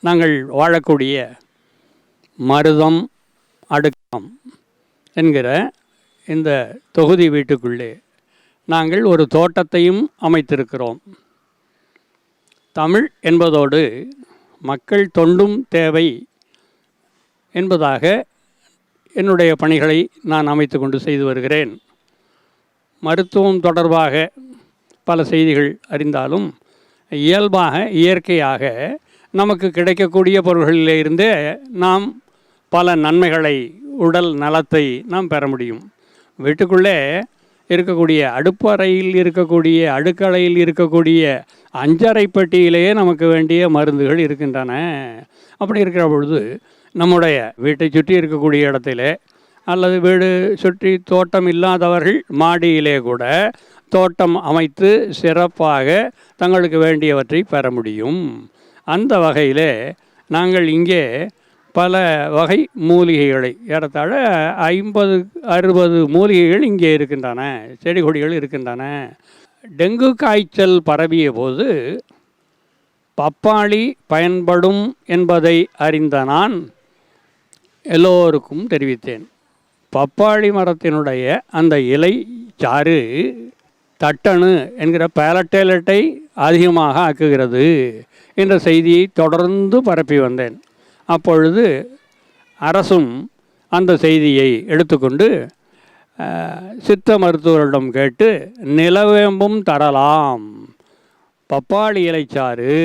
நாங்கள் வாழக்கூடிய மருதம் அடுக்கம் என்கிற இந்த தொகுதி வீட்டுக்குள்ளே நாங்கள் ஒரு தோட்டத்தையும் அமைத்திருக்கிறோம். தமிழ் என்பதோடு மக்கள் தொண்டும் தேவை என்பதாக என்னுடைய பணிகளை நான் அமைத்து கொண்டு செய்து வருகிறேன். மருத்துவம் தொடர்பாக பல செய்திகள் அறிந்தாலும் இயல்பாக இயற்கையாக நமக்கு கிடைக்கக்கூடிய பொருள்களிலிருந்தே நாம் பல நன்மைகளை, உடல் நலத்தை நாம் பெற முடியும். வீட்டுக்குள்ளே இருக்கக்கூடிய அடுப்பறையில் இருக்கக்கூடிய அடுக்கலையில் இருக்கக்கூடிய அஞ்சறை பெட்டியிலேயே நமக்கு வேண்டிய மருந்துகள் இருக்கின்றன. அப்படி இருக்கிற பொழுது நம்முடைய வீட்டை சுற்றி இருக்கக்கூடிய இடத்திலே அல்லது வீடு சுற்றி தோட்டம் இல்லாதவர்கள் மாடியிலே கூட தோட்டம் அமைத்து சிறப்பாக தங்களுக்கு வேண்டியவற்றை பெற முடியும். அந்த வகையிலே நாங்கள் இங்கே பல வகை மூலிகைகளை, ஏறத்தாழ 50-60 மூலிகைகள் இங்கே இருக்கின்றன, செடி கொடிகள் இருக்கின்றன. டெங்கு காய்ச்சல் பரவிய போது பப்பாளி பயன்படும் என்பதை அறிந்த நான் எல்லோருக்கும் தெரிவித்தேன். பப்பாளி மரத்தினுடைய அந்த இலை சாறு தட்டணு என்கிற பேலட்டேலட்டை அதிகமாக ஆக்குகிறது என்ற செய்தியை தொடர்ந்து பரப்பி வந்தேன். அப்பொழுது அரசும் அந்த செய்தியை எடுத்துக்கொண்டு சித்த மருத்துவரிடம் கேட்டு நிலவேம்பும் தரலாம், பப்பாளி இலைச்சாறு,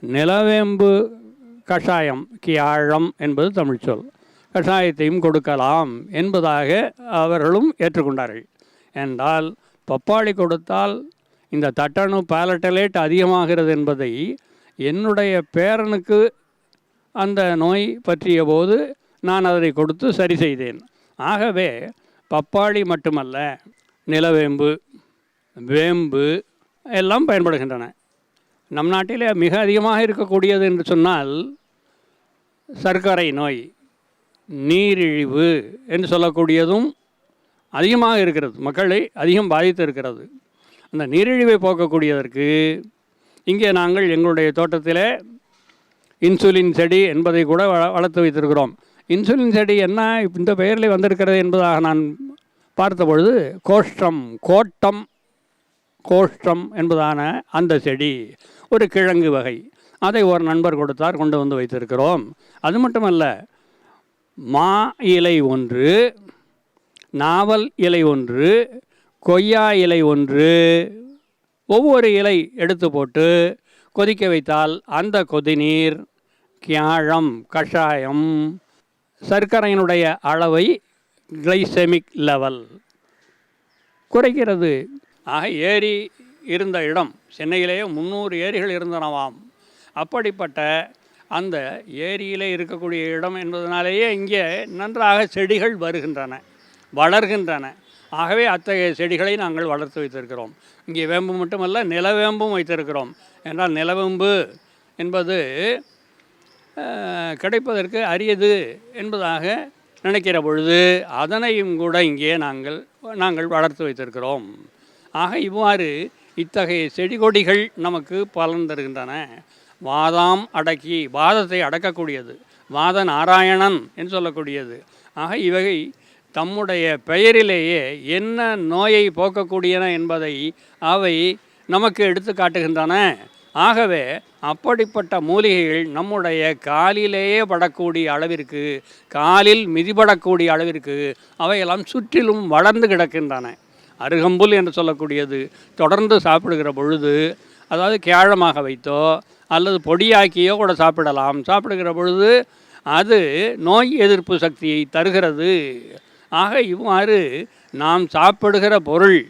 நிலவேம்பு கஷாயம், கியாழம் என்பது தமிழ் சொல், கஷாயத்தையும் கொடுக்கலாம் என்பதாக அவர்களும் ஏற்றுக்கொண்டார்கள். என்றால் பப்பாளி கொடுத்தால் இந்த தட்டணு பேலட்டலேட் அதிகமாகிறது என்பதை என்னுடைய பேரனுக்கு அந்த நோய் பற்றிய போது நான் அதை கொடுத்து சரி செய்தேன். ஆகவே பப்பாளி மட்டுமல்ல, நிலவேம்பு, வேம்பு எல்லாம் பயன்படுகின்றன. நம் நாட்டிலே மிக அதிகமாக இருக்கக்கூடியது என்று சொன்னால் சர்க்கரை நோய், நீரிழிவு என்று சொல்லக்கூடியதும் அதிகமாக இருக்கிறது, மக்களை அதிகம் பாதித்து இருக்கிறது. அந்த நீரிழிவை போக்கக்கூடியதற்கு இங்கே நாங்கள் எங்களுடைய தோட்டத்தில் இன்சுலின் செடி என்பதை கூட வளர்த்து வைத்திருக்கிறோம். இன்சுலின் செடி என்ன இந்த பெயரில் வந்திருக்கிறது என்பதாக நான் பார்த்தபொழுது கோஷ்டம் என்பதான அந்த செடி ஒரு கிழங்கு வகை. அதை ஒரு நண்பர் கொடுத்தார், கொண்டு வந்து வைத்திருக்கிறோம். அது மட்டுமல்ல, மா இலை ஒன்று, நாவல் இலை ஒன்று, கொய்யா இலை ஒன்று, ஒவ்வொரு இலை எடுத்து போட்டு கொதிக்க வைத்தால் அந்த கொதிநீர் கியாழம் கஷாயம் சர்க்கரையினுடைய அளவை, கிளைசெமிக் லெவல் குறைக்கிறது. ஆக ஏரி இருந்த இடம், சென்னையிலேயே 300 ஏரிகள் இருந்தனவாம். அப்படிப்பட்ட அந்த ஏரியிலே இருக்கக்கூடிய இடம் என்பதனாலேயே இங்கே நன்றாக செடிகள் வருகின்றன, வளர்கின்றன. ஆகவே அத்தகைய செடிகளை நாங்கள் வளர்த்து வைத்திருக்கிறோம். இங்கே வேம்பு மட்டுமல்ல, நிலவேம்பும் வைத்திருக்கிறோம். என்றால் நிலவேம்பு என்பது கிடைப்பதற்கு அரியது என்பதாக நினைக்கிற பொழுது அதனையும் கூட இங்கே நாங்கள் வளர்த்து வைத்திருக்கிறோம். ஆக இவ்வாறு இத்தகைய செடி கொடிகள் நமக்கு பலன் தருகின்றன. வாதம் அடக்கி, வாதத்தை அடக்கக்கூடியது, வாத நாராயணன் என்று சொல்லக்கூடியது. ஆக இவகை தம்முடைய பெயரிலேயே என்ன நோயை போக்கக்கூடியன என்பதை அவை நமக்கு எடுத்து காட்டுகின்றன. ஆகவே அப்படிப்பட்ட மூலிகைகள் நம்முடைய காலிலேயே படக்கூடிய அளவிற்கு, காலில் மிதிபடக்கூடிய அளவிற்கு அவையெல்லாம் சுற்றிலும் வளர்ந்து கிடக்கின்றன. அருகம்புல் என்று சொல்லக்கூடியது தொடர்ந்து சாப்பிடுகிற பொழுது, அதாவது கேழமாக வைத்தோ அல்லது பொடியாக்கியோ கூட சாப்பிடலாம். சாப்பிடுகிற பொழுது அது நோய் எதிர்ப்பு சக்தியை தருகிறது. ஆக இவ்வாறு நாம் சாப்பிடுகிற பொருள்,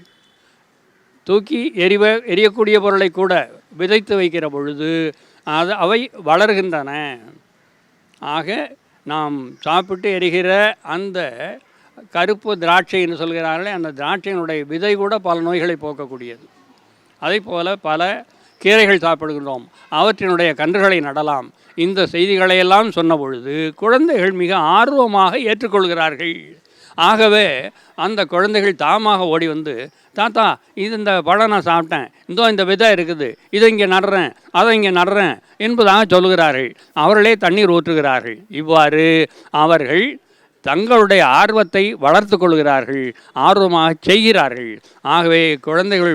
தூக்கி எரியக்கூடிய பொருளை கூட விதைத்து வைக்கிற பொழுது அவை வளர்கின்றன. ஆக நாம் சாப்பிட்டு எரிகிற அந்த கருப்பு திராட்சைன்னு சொல்கிறார்களே, அந்த திராட்சையினுடைய விதை கூட பல நோய்களை போக்கக்கூடியது. அதே போல் பல கீரைகள் சாப்பிடுகின்றோம், அவற்றினுடைய கன்றுகளை நடலாம். இந்த செய்திகளையெல்லாம் சொன்ன பொழுது குழந்தைகள் மிக ஆர்வமாக ஏற்றுக்கொள்கிறார்கள். ஆகவே அந்த குழந்தைகள் தாமாக ஓடி வந்து, தாத்தா இந்த பழம் நான் சாப்பிட்டேன், இந்த விதை இருக்குது, இதை இங்கே நடுறேன், அதை இங்கே நடுறேன் என்பதாக சொல்லுகிறார்கள். அவர்களே தண்ணீர் ஊற்றுகிறார்கள். இவ்வாறு அவர்கள் தங்களுடைய ஆர்வத்தை வளர்த்து கொள்கிறார்கள், ஆர்வமாக செய்கிறார்கள். ஆகவே குழந்தைகள்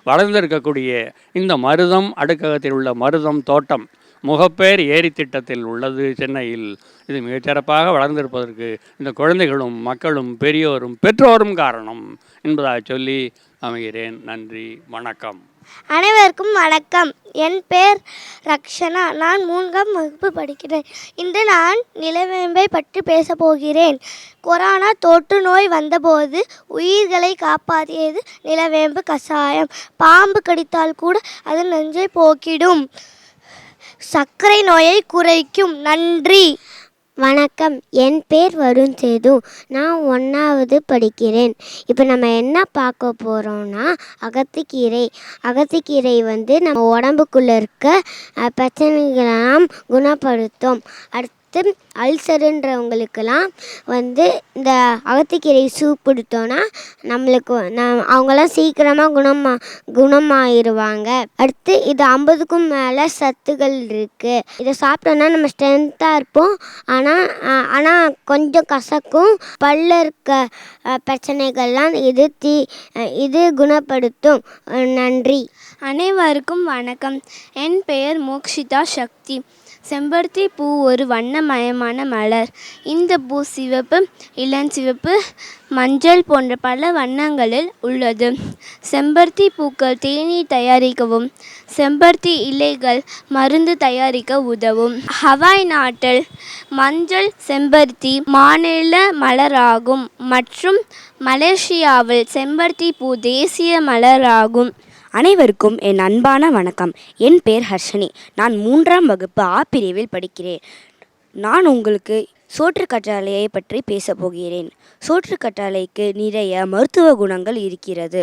வளர்ந்திருக்கக்கூடிய இந்த மருதம் அடுக்ககத்தில் உள்ள மருதம் தோட்டம் முகப்பேர் ஏரி திட்டத்தில் உள்ளது சென்னையில். இது மிகச்சிறப்பாக வளர்ந்திருப்பதற்கு இந்த குழந்தைகளும் மக்களும் பெரியோரும் பெற்றோரும் காரணம் என்பதாக சொல்லி அமைகிறேன். நன்றி, வணக்கம். அனைவருக்கும் வணக்கம். என் பேர் ரக்ஷனா. நான் 3ஆம் வகுப்பு படிக்கிறேன். இன்று நான் நிலவேம்பை பற்றி பேசப் போகிறேன். கொரோனா தொற்று நோய் வந்தபோது உயிர்களை காப்பாற்றியது நிலவேம்பு கஷாயம். பாம்பு கடித்தால் கூட அது நெஞ்சை போக்கிடும், சர்க்கரை நோயை குறைக்கும். நன்றி, வணக்கம். என் பேர் வருண் சேது. நான் 1ஆவது படிக்கிறேன். இப்போ நம்ம என்ன பார்க்க போகிறோம்னா அகத்திக்கீரை வந்து நம்ம உடம்புக்குள்ளே இருக்க பிரச்சனைகளெல்லாம் குணப்படுத்தும். அடுத்து அல்சருன்றவங்களுக்கெல்லாம் வந்து இந்த அகத்திக்கீரை சூப் கொடுத்தோன்னா அவங்களாம் சீக்கிரமாக குணமாயிருவாங்க. அடுத்து இது 50க்கும் மேலே சத்துக்கள் இருக்குது. இதை சாப்பிட்டோன்னா நம்ம ஸ்ட்ரென்த்தாக இருப்போம். ஆனால் கொஞ்சம் கசக்கும். பல்ல இருக்க பிரச்சனைகள்லாம் இது குணப்படுத்தும். நன்றி. அனைவருக்கும் வணக்கம். என் பெயர் மோக்ஷிதா சக்தி. செம்பருத்தி பூ ஒரு வண்ணமயமான மலர். இந்த பூ சிவப்பு, இளஞ்சிவப்பு, மஞ்சள் போன்ற பல வண்ணங்களில் உள்ளது. செம்பருத்தி பூக்கள் தேநீர் தயாரிக்கவும், செம்பருத்தி இலைகள் மருந்து தயாரிக்க உதவும். ஹவாய் நாட்டில் மஞ்சள் செம்பருத்தி மாநில மலராகும் மற்றும் மலேசியாவில் செம்பருத்தி பூ தேசிய மலராகும். அனைவருக்கும் என் அன்பான வணக்கம். என் பேர் ஹர்ஷினி. நான் 3ஆம் வகுப்பு ஆ பிரிவில் படிக்கிறேன். நான் உங்களுக்கு சோற்றுக்கற்றாழையை பற்றி பேசப் போகிறேன். சோற்றுக்கற்றாழைக்கு நிறைய மருத்துவ குணங்கள் இருக்கிறது.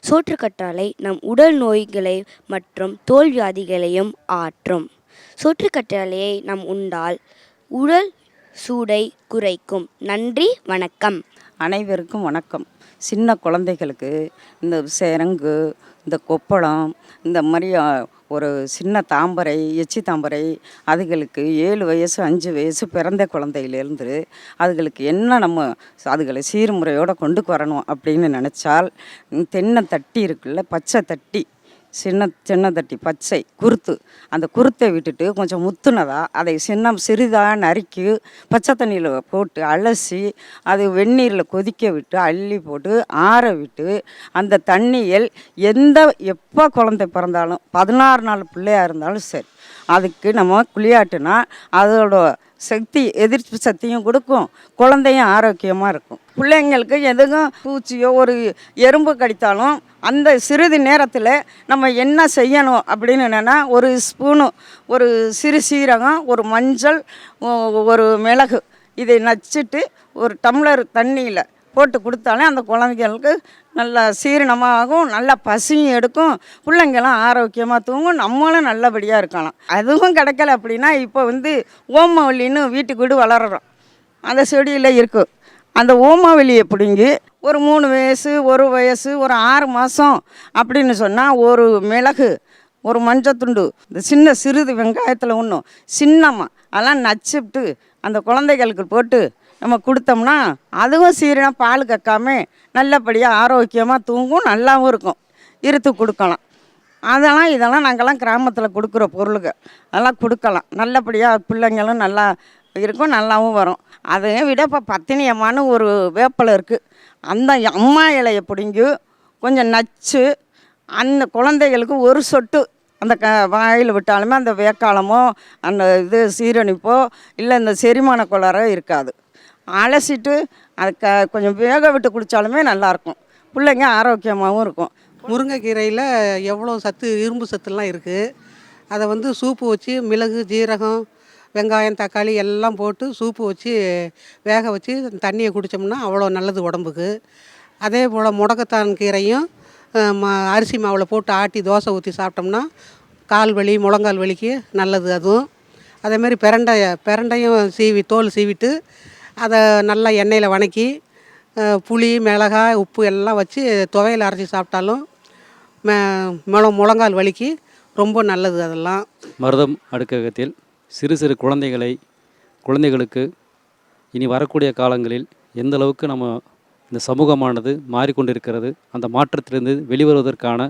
சோற்றுக்கற்றாழை நம் உடல் நோய்களை மற்றும் தோல் வியாதிகளையும் ஆற்றும். சோற்றுக்கற்றாழையை நாம் உண்டால் உடல் சூடை குறைக்கும். நன்றி, வணக்கம். அனைவருக்கும் வணக்கம். சின்ன குழந்தைகளுக்கு இந்த சிரங்கு, இந்த கொப்பளம், இந்த மாதிரி ஒரு சின்ன தாம்பரை, எச்சி தாம்பரை, அதுகளுக்கு 7 வயசு 5 வயசு பிறந்த குழந்தையிலேருந்து அதுகளுக்கு என்ன நம்ம அதுகளை சீர்முறையோடு கொண்டு வரணும் அப்படின்னு நினச்சால், தென்னை தட்டி இருக்குல்ல, பச்சை தட்டி, சின்ன தட்டி பச்சை குருத்து, அந்த குருத்தை விட்டுட்டு கொஞ்சம் முத்துனதாக அதை சிறிதாக நறுக்கி பச்சை தண்ணியில் போட்டு அலசி அது வெந்நீரில் கொதிக்க விட்டு அள்ளி போட்டு ஆற விட்டு அந்த தண்ணியில் எப்போ குழந்தை பிறந்தாலும் 16 நாள் பிள்ளையாக இருந்தாலும் சரி அதுக்கு நம்ம குளியாட்டுனா அதோட எதிர்ப்பு சக்தியும் கொடுக்கும், குழந்தையும் ஆரோக்கியமாக இருக்கும். பிள்ளைங்களுக்கு எதுவும் பூச்சியோ ஒரு எறும்பு கடித்தாலும் அந்த சிறிது நேரத்தில் நம்ம என்ன செய்யணும் அப்படின்னு என்னென்னா, ஒரு ஸ்பூனு ஒரு சிறு சீரகம், ஒரு மஞ்சள், ஒரு மிளகு, இதை நச்சுட்டு ஒரு டம்ளர் தண்ணியில் போட்டு கொடுத்தாலே அந்த குழந்தைங்களுக்கு நல்லா சீரணமாகும், நல்லா பசியும் எடுக்கும், பிள்ளைங்கெல்லாம் ஆரோக்கியமாக தூங்கும், நம்மளும் நல்லபடியாக இருக்கலாம். அதுவும் கிடைக்கல அப்படின்னா இப்போ ஓமவல்லின்னு வீட்டுக்கு வீடு வளர்கிறோம், அந்த செடியில் இருக்கும். அந்த ஓமவல்லியை பிடுங்கி ஒரு 3 வயசு 1 வயசு ஒரு 6 மாதம் அப்படின்னு சொன்னால் ஒரு மிளகு, ஒரு மஞ்சத்துண்டு, இந்த சிறிது வெங்காயத்தில் ஒன்றும் சின்னமாக அதெல்லாம் நச்சுவிட்டு அந்த குழந்தைகளுக்கு போட்டு நம்ம கொடுத்தோம்னா அதுவும் சீரணம் பால் கக்காம நல்லபடியாக ஆரோக்கியமாக தூங்கும், நல்லாவும் இருக்கும். இருத்து கொடுக்கலாம். இதெல்லாம் நாங்கள்லாம் கிராமத்தில் கொடுக்குற பொருளுங்க, அதெல்லாம் கொடுக்கலாம். நல்லபடியாக பிள்ளைங்களும் நல்லா இருக்கும், நல்லாவும் வரும். அதை விட இப்போ பத்தினியம்மான்னு ஒரு வேப்பலை இருக்குது, அந்த அம்மா இலையை பிடிங்கி கொஞ்சம் நச்சு அந்த குழந்தைகளுக்கு ஒரு சொட்டு அந்த வாயில் விட்டாலுமே அந்த வேக்காலமோ அந்த சீரணிப்போ இல்லை இந்த செரிமான கோளாறோ இருக்காது. அலசிட்டு அது கொஞ்சம் வேக விட்டு குடித்தாலுமே நல்லாயிருக்கும், பிள்ளைங்க ஆரோக்கியமாகவும் இருக்கும். முருங்கைக்கீரையில் எவ்வளோ இரும்பு சத்துலாம் இருக்குது. அதை சூப்பு வச்சு மிளகு, ஜீரகம், வெங்காயம், தக்காளி எல்லாம் போட்டு சூப்பு வச்சு வேக வச்சு தண்ணியை குடித்தோம்னா அவ்வளோ நல்லது உடம்புக்கு. அதே போல் முடக்கத்தான் கீரையும் அரிசி மாவில் போட்டு ஆட்டி தோசை ஊற்றி சாப்பிட்டோம்னா கால் வலி, முழங்கால் வலிக்கு நல்லது அதுவும். அதேமாதிரி பிரண்டையும் தோல் சீவிட்டு அதை நல்லா எண்ணெயில் வணக்கி புளி மிளகாய் உப்பு எல்லாம் வச்சு துவையல் அரைச்சி சாப்பிட்டாலும் முழங்கால் வலிக்கு ரொம்ப நல்லது. அதெல்லாம் மருதம் அடுக்ககத்தில் சிறு சிறு குழந்தைகளுக்கு இனி வரக்கூடிய காலங்களில் எந்த அளவுக்கு நம்ம இந்த சமூகமானது மாறிக்கொண்டிருக்கிறது, அந்த மாற்றத்திலிருந்து வெளிவருவதற்கான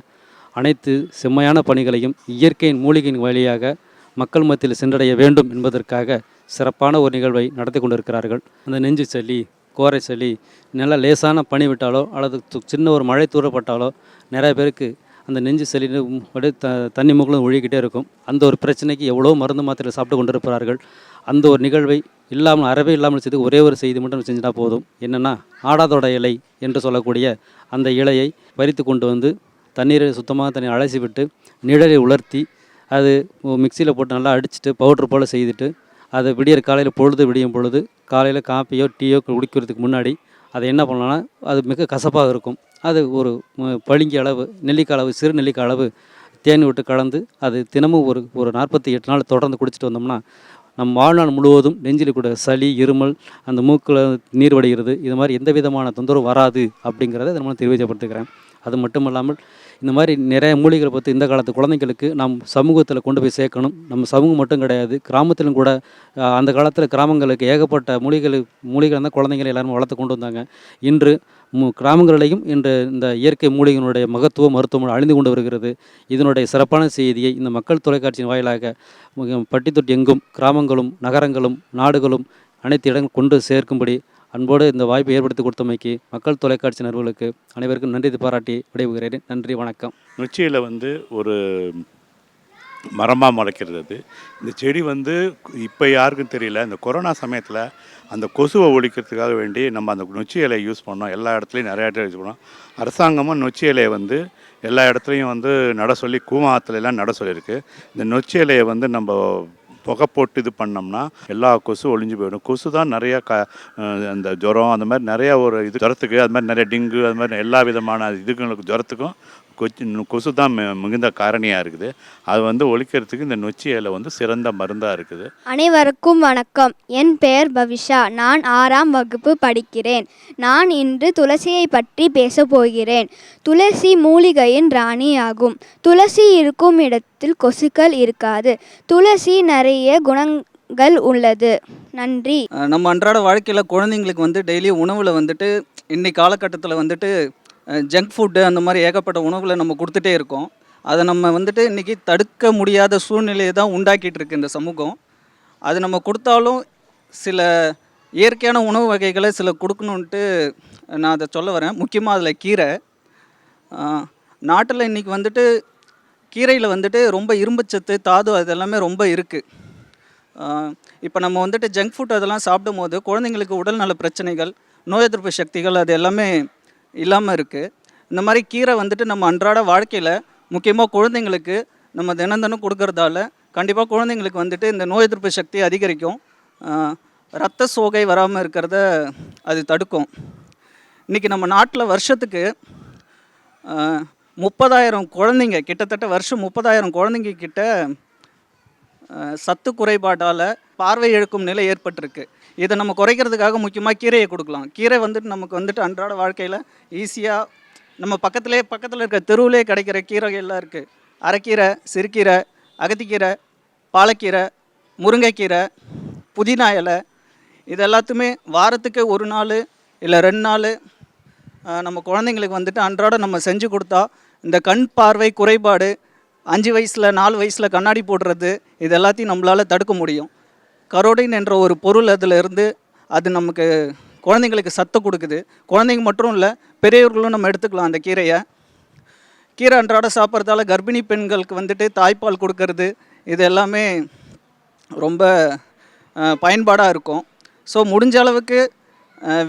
அனைத்து செம்மையான பணிகளையும் இயற்கையின் மூலிகையின் வழியாக மக்கள் மத்தியில் சென்றடைய வேண்டும் என்பதற்காக சிறப்பான ஒரு நிகழ்வை நடத்தி கொண்டிருக்கிறார்கள். அந்த நெஞ்சு சளி, கோரை சளி, நல்லா லேசான பனி விட்டாலோ அல்லது சின்ன ஒரு மழை தூரப்பட்டாலோ நிறைய பேருக்கு அந்த நெஞ்சு சளின்னு அப்படியே தண்ணி மூக்கிலும் ஒழிக்கிட்டே இருக்கும். அந்த ஒரு பிரச்சனைக்கு எவ்வளோ மருந்து மாத்திரை சாப்பிட்டு கொண்டிருக்கிறார்கள். அந்த ஒரு நிகழ்வை இல்லாமல் அறவே இல்லாமல் செய்து ஒரே ஒரு செய்தி மட்டும் செஞ்சுட்டா போதும். என்னென்னா, ஆடாதோட இலை என்று சொல்லக்கூடிய அந்த இலையை பறித்து கொண்டு வந்து தண்ணீரை சுத்தமாக தண்ணீர் அலசி விட்டு நிழலை உலர்த்தி அது மிக்சியில் போட்டு நல்லா அடிச்சுட்டு பவுட்ரு போல் செய்துட்டு அதை காலையில் விடியும் பொழுது காலையில் காப்பியோ டீயோ குடிக்கிறதுக்கு முன்னாடி அதை என்ன பண்ணலான்னா, அது மிக கசப்பாக இருக்கும். அது ஒரு பளிங்கி அளவு நெல்லிக்காய் அளவு, சிறு நெல்லிக்காய் அளவு தேன் விட்டு கலந்து அது தினமும் ஒரு 48 நாள் தொடர்ந்து குடிச்சிட்டு வந்தோம்னா நம் வாழ்நாள் முழுவதும் நெஞ்சில் கூட சளி, இருமல், அந்த மூக்கில் நீர் வடிகிறது, இது மாதிரி எந்த விதமான தொந்தரவு வராது அப்படிங்கிறத நம்ம தெரிவிக்கப்படுத்துக்கிறேன். அது மட்டும் இல்லாமல் இந்த மாதிரி நிறைய மூலிகைகளை பற்றி இந்த காலத்து குழந்தைங்களுக்கு நாம் சமூகத்தில் கொண்டு போய் சேர்க்கணும். நம்ம சமூகம் மட்டும் கிடையாது, கிராமத்திலும் கூட அந்த காலத்தில் கிராமங்களுக்கு ஏகப்பட்ட மூலிகைகள் தான் குழந்தைங்களை எல்லாரும் வளர்த்து கொண்டு வந்தாங்க. இன்று கிராமங்களிலையும் இன்று இந்த இயற்கை மூலிகையினுடைய மகத்துவம் மருத்துவம் அழிந்து கொண்டு வருகிறது. இதனுடைய சிறப்பான செய்தியை இந்த மக்கள் தொலைக்காட்சியின் வாயிலாக பட்டி தொட்டி எங்கும் கிராமங்களும் நகரங்களும் நாடுகளும் அனைத்து இடங்களும் கொண்டு சேர்க்கும்படி அன்போடு இந்த வாய்ப்பை ஏற்படுத்தி கொடுத்தமைக்கு மக்கள் தொலைக்காட்சி நிறுவனங்களுக்கு அனைவருக்கும் நன்றி பாராட்டி விடைபெறுகிறேன். நன்றி, வணக்கம். நொச்சியில் ஒரு மரமாக முளைக்கிறது. அது இந்த செடி இப்போ யாருக்கும் தெரியல. இந்த கொரோனா சமயத்தில் அந்த கொசுவை ஒழிக்கிறதுக்காக வேண்டி நம்ம அந்த நொச்சி இலையை யூஸ் பண்ணோம். எல்லா இடத்துலையும் நிறையா இடத்துல யூஸ் பண்ணோம். அரசாங்கமும் நொச்சி இலையை எல்லா இடத்துலையும் நட சொல்லி கூமாத்துலலாம் நட சொல்லியிருக்கு. இந்த நொச்சி இலையை நம்ம புகை போட்டு இது பண்ணோம்னா எல்லா கொசு ஒழிஞ்சு போயிடும். கொசு தான் நிறையா அந்த ஜுரம் அந்த மாதிரி நிறையா ஒரு இது ஜுரத்துக்கு, அது மாதிரி நிறைய டெங்கு, அது மாதிரி எல்லா விதமான இதுங்களுக்கு ஜுரத்துக்கும் கொசு தான் மிகுந்த காரணியாக இருக்குது. அது ஒழிக்கிறதுக்கு இந்த நொச்சி இலை சிறந்த மருந்தாக இருக்குது. அனைவருக்கும் வணக்கம். என் பெயர் பவிஷா. நான் 6ஆம் வகுப்பு படிக்கிறேன். நான் இன்று துளசியை பற்றி பேச போகிறேன். துளசி மூலிகையின் ராணி ஆகும். துளசி இருக்கும் இடத்தில் கொசுக்கள் இருக்காது. துளசி நிறைய குணங்கள் உள்ளது. நன்றி. நம்ம அன்றாட வாழ்க்கையில் குழந்தைங்களுக்கு டெய்லி உணவில் இன்னைக்கு காலகட்டத்தில் ஜங்க் ஃபுட்டு அந்த மாதிரி ஏகப்பட்ட உணவுகளை நம்ம கொடுத்துட்டே இருக்கோம். அதை நம்ம இன்றைக்கி தடுக்க முடியாத சூழ்நிலையை தான் உண்டாக்கிட்டு இருக்கு இந்த சமூகம். அது நம்ம கொடுத்தாலும் சில இயற்கையான உணவு வகைகளை சில கொடுக்கணுன்ட்டு நான் அதை சொல்ல வரேன். முக்கியமாக அதில் கீரை. நாட்டில் இன்றைக்கி கீரையில் ரொம்ப இரும்புச்சத்து, தாது அதெல்லாமே ரொம்ப இருக்குது. இப்போ நம்ம ஜங்க் ஃபுட் அதெல்லாம் சாப்பிடும் போது குழந்தைங்களுக்கு உடல்நல பிரச்சனைகள், நோய் எதிர்ப்பு சக்திகள் அது எல்லாமே இல்லாமல் இருக்குது. இந்த மாதிரி கீரை நம்ம அன்றாட வாழ்க்கையில் முக்கியமாக குழந்தைங்களுக்கு நம்ம தினம் கொடுக்கறதால கண்டிப்பாக குழந்தைங்களுக்கு இந்த நோய் எதிர்ப்பு சக்தி அதிகரிக்கும். இரத்த சோகை வராமல் இருக்கிறத அது தடுக்கும். இன்றைக்கி நம்ம நாட்டில் வருஷத்துக்கு 30,000 குழந்தைங்க, கிட்டத்தட்ட வருஷம் 30,000 குழந்தைங்க கிட்ட சத்து குறைபாட்டால் பார்வை இழக்கும் நிலை ஏற்பட்டிருக்கு. இதை நம்ம குறைக்கிறதுக்காக முக்கியமாக கீரையை கொடுக்கலாம். கீரை நமக்கு அன்றாட வாழ்க்கையில் ஈஸியாக நம்ம பக்கத்தில் இருக்க தெருவிலே கிடைக்கிற கீரைகள்லாம் இருக்குது. அரைக்கீரை, சிறுகீரை, அகத்திக்கீரை, பாலக்கீரை, முருங்கைக்கீரை, புதினா இலை, இது எல்லாத்துமே வாரத்துக்கு 1 நாள் இல்லை 2 நாள் நம்ம குழந்தைங்களுக்கு அன்றாடம் நம்ம செஞ்சு கொடுத்தா இந்த கண் பார்வை குறைபாடு, 5 வயசில் 4 வயசில் கண்ணாடி போடுறது, இது எல்லாத்தையும் நம்மளால் தடுக்க முடியும். கரோடின் என்ற ஒரு பொருள் அதில் இருந்து அது நமக்கு குழந்தைங்களுக்கு சத்து கொடுக்குது. குழந்தைங்க மட்டும் இல்லை, பெரியவர்களும் நம்ம எடுத்துக்கலாம் அந்த கீரையை. கீரை அன்றாட சாப்பிட்றதால கர்ப்பிணி பெண்களுக்கு தாய்ப்பால் கொடுக்கறது இது எல்லாமே ரொம்ப பயன்பாடாக இருக்கும். ஸோ முடிஞ்ச அளவுக்கு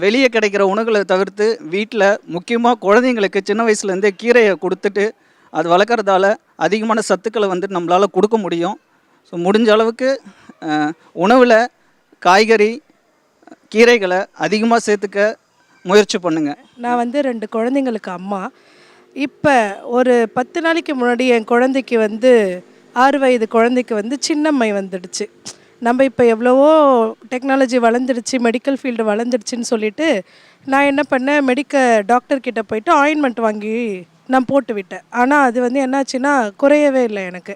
வெளியே கிடைக்கிற உணவுகளை தவிர்த்து வீட்டில் முக்கியமாக குழந்தைங்களுக்கு சின்ன வயசுலேருந்தே கீரையை கொடுத்துட்டு அது வளர்க்குறதால அதிகமான சத்துக்களை நம்மளால் கொடுக்க முடியும். ஸோ முடிஞ்ச அளவுக்கு உணவில் காய்கறி, கீரைகளை அதிகமாக சேர்த்துக்க முயற்சி பண்ணுங்கள். நான் 2 குழந்தைங்களுக்கு அம்மா. இப்போ ஒரு 10 நாளைக்கு முன்னாடி என் குழந்தைக்கு 6 வயது குழந்தைக்கு சின்னம்மை வந்துடுச்சு. நம்ம இப்போ எவ்வளவோ டெக்னாலஜி வளர்ந்துடுச்சு, மெடிக்கல் ஃபீல்டு வளர்ந்துடுச்சுன்னு சொல்லிட்டு நான் என்ன பண்ணேன், டாக்டர்கிட்ட போயிட்டு ஆயின்மெண்ட் வாங்கி நான் போட்டு விட்டேன். ஆனால் அது வந்து என்னாச்சுன்னா குறையவே இல்லை எனக்கு.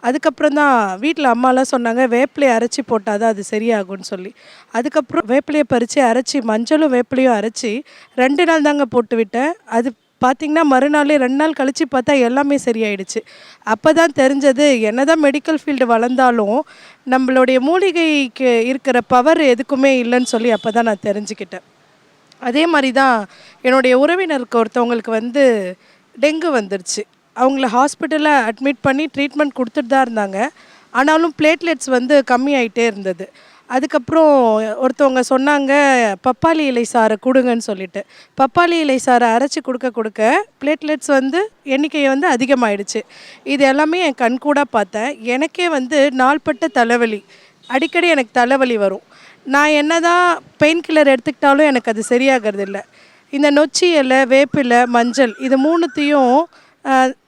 அதுக்கப்புறம் தான் வீட்டில் அம்மாலாம் சொன்னாங்க, வேப்பிலையை அரைச்சி போட்டால் தான் அது சரியாகும்னு சொல்லி. அதுக்கப்புறம் வேப்பிலையை பறித்து அரைச்சி, மஞ்சளும் வேப்பிலையும் அரைச்சி 2 நாள் தாங்க போட்டு விட்டேன். அது பார்த்திங்கன்னா மறுநாளே 2 நாள் கழித்து பார்த்தா எல்லாமே சரியாயிடுச்சு. அப்போ தான் தெரிஞ்சது, என்ன தான் மெடிக்கல் ஃபீல்டு வளர்ந்தாலும் நம்மளுடைய மூலிகைக்கு இருக்கிற பவர் எதுக்குமே இல்லைன்னு சொல்லி அப்போ தான் நான் தெரிஞ்சுக்கிட்டேன். அதே மாதிரி தான் என்னுடைய உறவினருக்கு ஒருத்தவங்களுக்கு வந்து டெங்கு வந்துருச்சு. அவங்கள ஹாஸ்பிட்டலில் அட்மிட் பண்ணி ட்ரீட்மெண்ட் கொடுத்துட்டு தான் இருந்தாங்க. ஆனாலும் பிளேட்லெட்ஸ் வந்து கம்மியாயிட்டே இருந்தது. அதுக்கப்புறம் ஒருத்தவங்க சொன்னாங்க, பப்பாளி இலை சாறை கொடுங்கன்னு சொல்லிட்டு. பப்பாளி இலை சாறை அரைச்சி கொடுக்க பிளேட்லெட்ஸ் வந்து எண்ணிக்கையை வந்து அதிகமாகிடுச்சு. இது எல்லாமே என் கண்கூட பார்த்தேன். எனக்கே வந்து நாள்பட்ட தலைவலி, அடிக்கடி எனக்கு தலைவலி வரும். நான் என்ன தான் பெயின் கில்லர் எடுத்துக்கிட்டாலும் எனக்கு அது சரியாகிறது இல்லை. இந்த நொச்சி இலை, வேப்பிலை, மஞ்சள் இது 3த்தையும்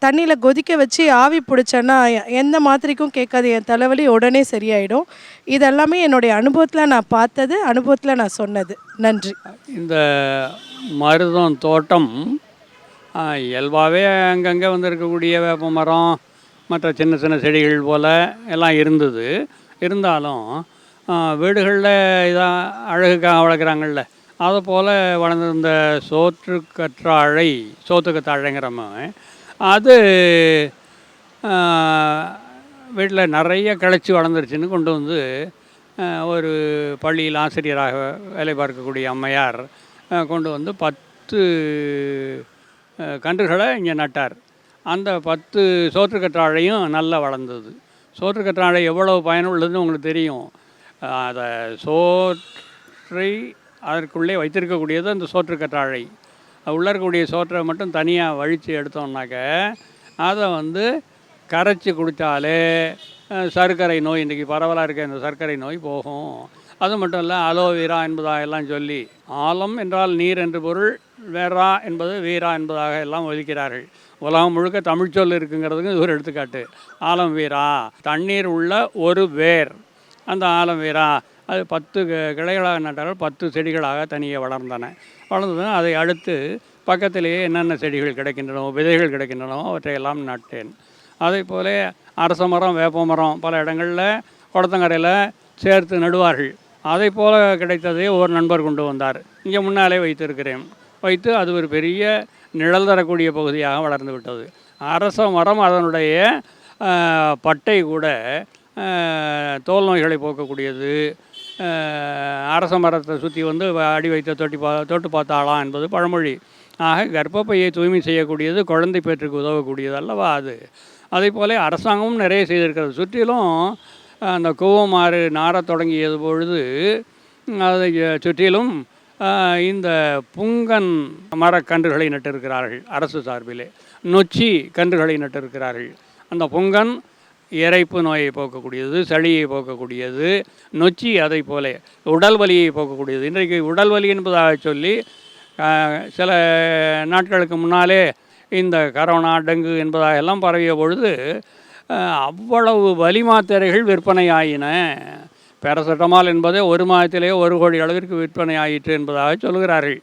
தண்ணியில் கொதிக்க வச்சு ஆவி பிடிச்சேன்னா எந்த மாத்திரைக்கும் கேட்காது, என் தலைவலி உடனே சரியாயிடும். இதெல்லாமே என்னுடைய அனுபவத்தில் நான் பார்த்தது, அனுபவத்தில் நான் சொன்னது. நன்றி. இந்த மருதம் தோட்டம் இயல்பாகவே அங்கங்கே வந்து இருக்கக்கூடிய வேப்ப மரம், மற்ற சின்ன சின்ன செடிகள் போல் எல்லாம் இருந்தது. இருந்தாலும் வீடுகளில் இதான் அழகுக்காக வளர்க்குறாங்கள்ல, அதை போல் வளர்ந்துருந்த சோத்துக்கத்தாழைங்கிறவன் அது வீட்டில் நிறைய கிளச்சி வளர்ந்துருச்சுன்னு கொண்டு வந்து ஒரு பள்ளியில் ஆசிரியராக வேலை பார்க்கக்கூடிய அம்மையார் கொண்டு வந்து 10 கன்றுகளை இங்கே நட்டார். அந்த 10 சோற்றுக்கற்றாழையும் நல்லா வளர்ந்தது. சோற்றுக்கற்றாழை எவ்வளவு பயனுள்ளதுன்னு உங்களுக்கு தெரியும். அதை சோற்றை அதற்குள்ளே வைத்திருக்கக்கூடியது அந்த சோற்றுக்கற்றாழை. உள்ளே இருக்கக்கூடிய சோற்றை மட்டும் தனியாக வழித்து எடுத்தோம்னாக்க அதை வந்து கரைச்சி குடித்தாலே சர்க்கரை நோய், இன்றைக்கி பரவலாக இருக்க இந்த சர்க்கரை நோய் போகும். அது மட்டும் இல்லை, அலோவீரா என்பதாக எல்லாம் சொல்லி, ஆலம் என்றால் நீர் என்று பொருள், வேரா என்பது வீரா என்பதாக எல்லாம் ஒலிக்கிறார்கள். உலகம் முழுக்க தமிழ்ச்சொல் இருக்குங்கிறதுக்கு இது ஒரு எடுத்துக்காட்டு. ஆலம் வீரா, தண்ணீர் உள்ள ஒரு வேர், அந்த ஆலம் வீரா. அது 10 கிளைகளாக நட்டார்கள், 10 செடிகளாக தனியாக வளர்ந்தன. அதை அடுத்து பக்கத்திலேயே என்னென்ன செடிகள் கிடைக்கின்றனோ, விதைகள் கிடைக்கின்றனோ அவற்றையெல்லாம் நட்டேன். அதே போல் அரச மரம், வேப்ப மரம் பல இடங்களில் குளத்தங்கரையில் சேர்த்து நடுவார்கள். அதை போல் கிடைத்ததை ஒரு நண்பர் கொண்டு வந்தார். இங்கே முன்னாலே வைத்து அது ஒரு பெரிய நிழல் தரக்கூடிய பகுதியாக வளர்ந்து விட்டது. அரச மரம் அதனுடைய பட்டை கூட தோல் நோய்களை போக்கக்கூடியது. அரச மரத்தை சுற்றி வந்து அடி வைத்த தொட்டு பார்த்தாலாம் என்பது பழமொழி. ஆக கர்ப்பப்பையை தூய்மை செய்யக்கூடியது, குழந்தை பேற்றுக்கு உதவக்கூடியது அல்லவா அது. அதே போல் அரசாங்கமும் நிறைய செய்திருக்கிறது. சுற்றிலும் அந்த கூவமாறு நாரத் தொடங்கியது பொழுது அதை சுற்றிலும் இந்த புங்கன் மரக்கன்றுகளை நட்டிருக்கிறார்கள் அரசு சார்பிலே. நொச்சி கன்றுகளை நட்டிருக்கிறார்கள். அந்த புங்கன் இறைப்பு நோயை போக்கக்கூடியது, சளியை போக்கக்கூடியது. நொச்சி அதை போல உடல் வலியை போக்கக்கூடியது. இன்றைக்கு உடல் வலி என்பதாக சொல்லி சில நாட்களுக்கு முன்னாலே இந்த கரோனா, டெங்கு என்பதாக எல்லாம் பரவிய பொழுது அவ்வளவு வலி மாத்திரைகள் விற்பனை ஆயின. பேராசிட்டமால் என்பதே 1 மாதத்திலேயே 1 கோடி அளவிற்கு விற்பனை ஆயிற்று என்பதாக சொல்கிறார்கள்.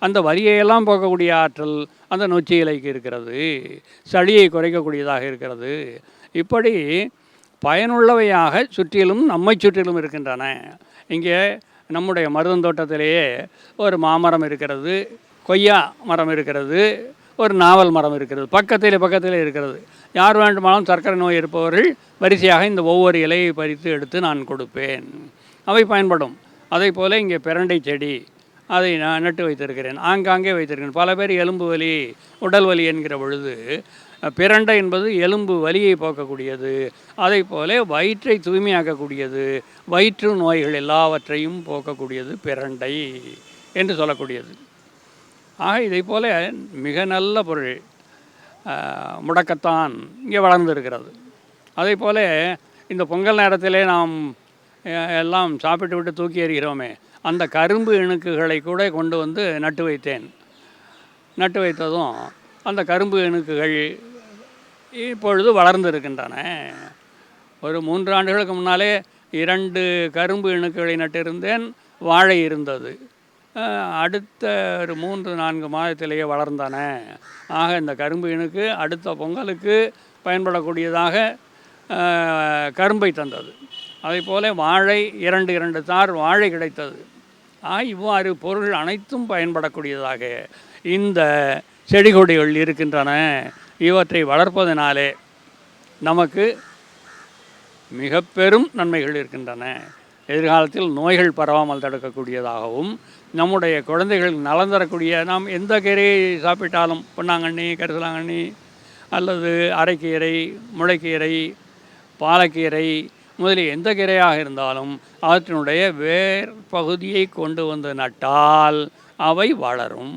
அந்த வலியையெல்லாம் போக்கக்கூடிய ஆற்றல் அந்த நொச்சி இலைக்கு இருக்கிறது. சளியை குறைக்கக்கூடியதாக இருக்கிறது. இப்படி பயனுள்ளவையாக சுற்றிலும் நம்மை சுற்றிலும் இருக்கின்றன. இங்கே நம்முடைய மருதந்தோட்டத்திலேயே ஒரு மாமரம் இருக்கிறது, கொய்யா மரம் இருக்கிறது, ஒரு நாவல் மரம் இருக்கிறது, பக்கத்தில் இருக்கிறது. யார் வேண்டுமானாலும் சர்க்கரை நோய் இருப்பவர்கள் வரிசையாக இந்த ஒவ்வொரு இலையை பறித்து எடுத்து நான் கொடுப்பேன். அவை பயன்படும். அதே போல் இங்கே பிரண்டை செடி, அதை நான் நட்டு வைத்திருக்கிறேன், ஆங்காங்கே வைத்திருக்கிறேன். பல பேர் எலும்பு வலி, உடல் வலி என்கிற பொழுது பிரண்டை என்பது எலும்பு வலியை போக்கக்கூடியது. அதை போல வயிற்றை தூய்மையாக்கக்கூடியது, வயிற்று நோய்கள் எல்லாவற்றையும் போக்கக்கூடியது பிரண்டை என்று சொல்லக்கூடியது. ஆக இதை போல மிக நல்ல பொருள் முடக்கத்தான் இங்கே வளர்ந்துருக்கிறது. அதே போல் இந்த பொங்கல் நேரத்திலே நாம் எல்லாம் சாப்பிட்டு விட்டு தூக்கி எறிகிறோமே, அந்த கரும்பு இணுக்குகளை கூட கொண்டு வந்து நட்டு வைத்தேன். நட்டு வைத்ததும் அந்த கரும்பு இணுக்குகள் இப்பொழுது வளர்ந்து இருக்கின்றன. ஒரு 3 ஆண்டுகளுக்கு முன்னாலே 2 கரும்பு இணுக்குகளை நட்டிருந்தேன். வாழை இருந்தது. அடுத்த ஒரு 3-4 மாதத்திலேயே வளர்ந்தன. ஆக இந்த கரும்பு இணுக்கு அடுத்த பொங்கலுக்கு பயன்படக்கூடியதாக கரும்பை தந்தது. அதேபோல் வாழை 2 தார் வாழை கிடைத்தது. இவ்வாறு பொருள் அனைத்தும் பயன்படக்கூடியதாக இந்த செடி கொடிகள் இருக்கின்றன. இவற்றை வளர்ப்பதனாலே நமக்கு மிக பெரும் நன்மைகள் இருக்கின்றன. எதிர்காலத்தில் நோய்கள் பரவாமல் தடுக்கக்கூடியதாகவும், நம்முடைய குழந்தைகள் நலன் தரக்கூடிய, நாம் எந்த கீரையை சாப்பிட்டாலும் பொன்னாங்கண்ணி, கரிசலாங்கண்ணி அல்லது அரைக்கீரை, முளைக்கீரை, பாலக்கீரை முதலிய எந்த கீரையாக இருந்தாலும் அவற்றினுடைய வேர் பகுதியை கொண்டு வந்து நட்டால் அவை வளரும்.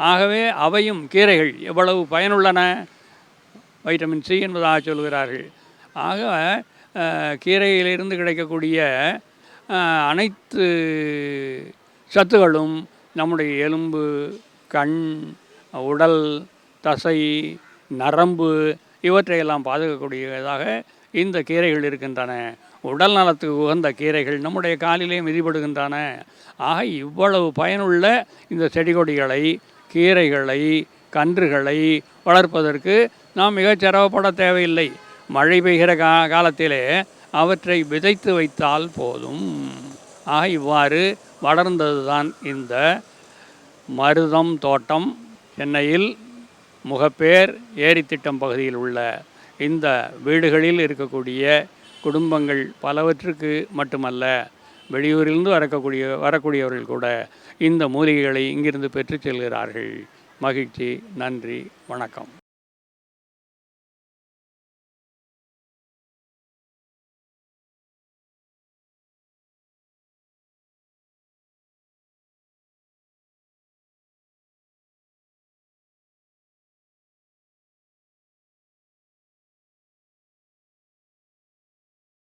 ஆகவே அவையும் கீரைகள் எவ்வளவு பயனுள்ளன, வைட்டமின் சி என்பதாக சொல்கிறார்கள். ஆக கீரையிலிருந்து கிடைக்கக்கூடிய அனைத்து சத்துகளும் நம்முடைய எலும்பு, கண், உடல், தசை, நரம்பு இவற்றையெல்லாம் பாதுகாக்கக்கூடியதாக இந்த கீரைகள் இருக்கின்றன. உடல் நலத்துக்கு உகந்த கீரைகள் நம்முடைய காலிலே மிதிபடுகின்றன. ஆக இவ்வளவு பயனுள்ள இந்த செடி கொடிகளை, கீரைகளை, கன்றுகளை வளர்ப்பதற்கு நாம் மிகச் சிரமப்பட தேவையில்லை. மழை பெய்கிற காலத்திலே அவற்றை விதைத்து வைத்தால் போதும். ஆக இவ்வாறு வளர்ந்தது தான் இந்த மருதம் தோட்டம். சென்னையில் முகப்பேர் ஏரித்திட்டம் பகுதியில் உள்ள இந்த வீடுகளில் இருக்கக்கூடிய குடும்பங்கள் பலவற்றுக்கு மட்டுமல்ல, வெளியூரிலிருந்து வரக்கூடியவர்கள் கூட இந்த மூலிகைகளை இங்கிருந்து பெற்று செல்கிறார்கள். மகிழ்ச்சி. நன்றி. வணக்கம்.